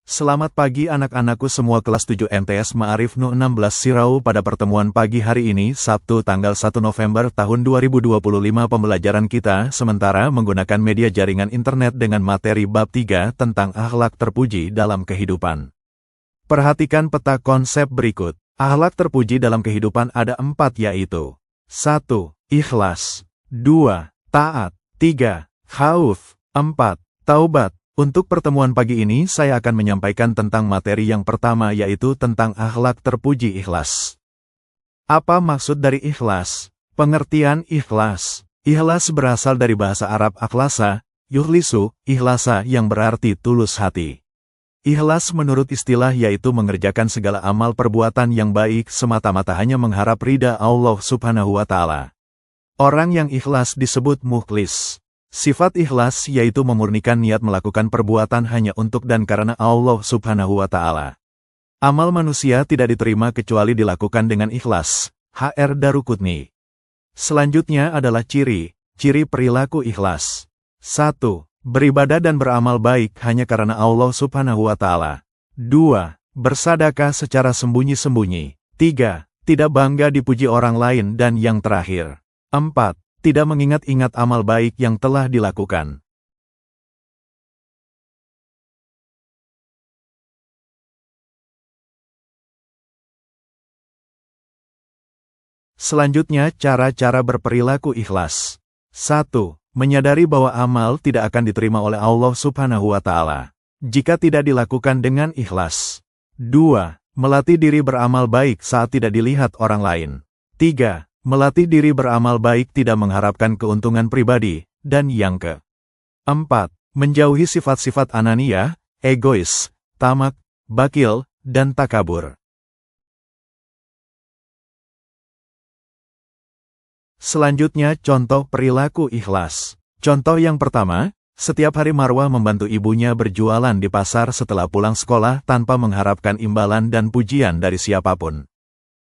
Selamat pagi anak-anakku semua kelas 7 MTS Ma'arif Nu 16 Sirau. Pada pertemuan pagi hari ini, Sabtu tanggal 1 November tahun 2025, pembelajaran kita sementara menggunakan media jaringan internet dengan materi bab 3 tentang akhlak terpuji dalam kehidupan. Perhatikan peta konsep berikut. Akhlak terpuji dalam kehidupan ada 4, yaitu 1. Ikhlas, 2. Taat, 3. Khauf, 4. Taubat. Untuk pertemuan pagi ini saya akan menyampaikan tentang materi yang pertama, yaitu tentang akhlak terpuji ikhlas. Apa maksud dari ikhlas? Pengertian ikhlas. Ikhlas berasal dari bahasa Arab akhlasa, yukhlisu, ikhlasa yang berarti tulus hati. Ikhlas menurut istilah yaitu mengerjakan segala amal perbuatan yang baik semata-mata hanya mengharap ridha Allah Subhanahu wa Ta'ala. Orang yang ikhlas disebut mukhlis. Sifat ikhlas yaitu memurnikan niat melakukan perbuatan hanya untuk dan karena Allah Subhanahu wa Ta'ala. Amal manusia tidak diterima kecuali dilakukan dengan ikhlas. H.R. Daruqutni. Selanjutnya adalah ciri perilaku ikhlas. 1. Beribadah dan beramal baik hanya karena Allah Subhanahu wa Ta'ala. 2. Bersedekah secara sembunyi-sembunyi. 3. Tidak bangga dipuji orang lain. Dan yang terakhir, 4. Tidak mengingat-ingat amal baik yang telah dilakukan. Selanjutnya, cara-cara berperilaku ikhlas. 1. Menyadari bahwa amal tidak akan diterima oleh Allah Subhanahu wa Ta'ala jika tidak dilakukan dengan ikhlas. 2. Melatih diri beramal baik saat tidak dilihat orang lain. 3. Melatih diri beramal baik tidak mengharapkan keuntungan pribadi. Dan yang ke-4, menjauhi sifat-sifat ananiyah, egois, tamak, bakil, dan takabur. Selanjutnya, contoh perilaku ikhlas. Contoh yang pertama, setiap hari Marwah membantu ibunya berjualan di pasar setelah pulang sekolah tanpa mengharapkan imbalan dan pujian dari siapapun.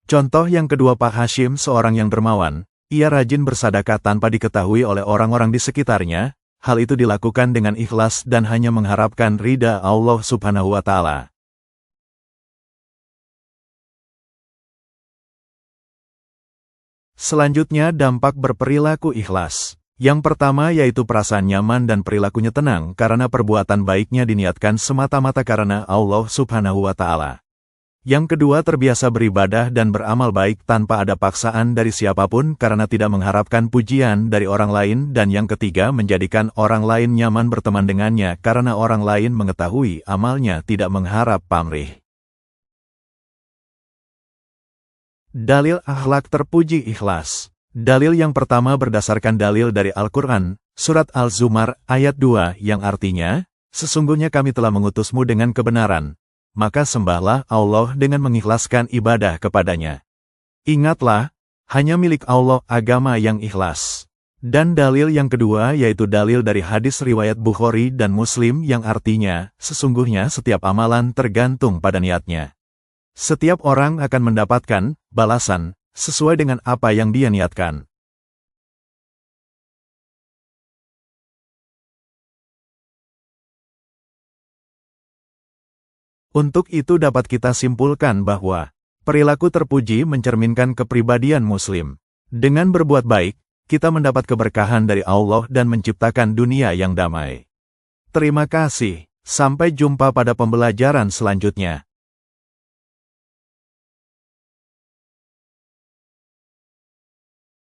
Contoh yang kedua, Pak Hashim seorang yang dermawan. Ia rajin bersedekah tanpa diketahui oleh orang-orang di sekitarnya. Hal itu dilakukan dengan ikhlas dan hanya mengharapkan ridha Allah Subhanahu wa Ta'ala. Selanjutnya, dampak berperilaku ikhlas. Yang pertama yaitu perasaan nyaman dan perilakunya tenang karena perbuatan baiknya diniatkan semata-mata karena Allah Subhanahu wa Ta'ala. Yang kedua, terbiasa beribadah dan beramal baik tanpa ada paksaan dari siapapun karena tidak mengharapkan pujian dari orang lain. Dan yang ketiga, menjadikan orang lain nyaman berteman dengannya karena orang lain mengetahui amalnya tidak mengharap pamrih. Dalil akhlak terpuji ikhlas. Dalil yang pertama berdasarkan dalil dari Al-Quran, Surat Al-Zumar ayat 2 yang artinya, sesungguhnya kami telah mengutusmu dengan kebenaran. Maka sembahlah Allah dengan mengikhlaskan ibadah kepadanya. Ingatlah, hanya milik Allah agama yang ikhlas. Dan dalil yang kedua yaitu dalil dari hadis riwayat Bukhari dan Muslim yang artinya, sesungguhnya setiap amalan tergantung pada niatnya. Setiap orang akan mendapatkan balasan sesuai dengan apa yang dia niatkan. Untuk itu dapat kita simpulkan bahwa perilaku terpuji mencerminkan kepribadian Muslim. Dengan berbuat baik, kita mendapat keberkahan dari Allah dan menciptakan dunia yang damai. Terima kasih. Sampai jumpa pada pembelajaran selanjutnya.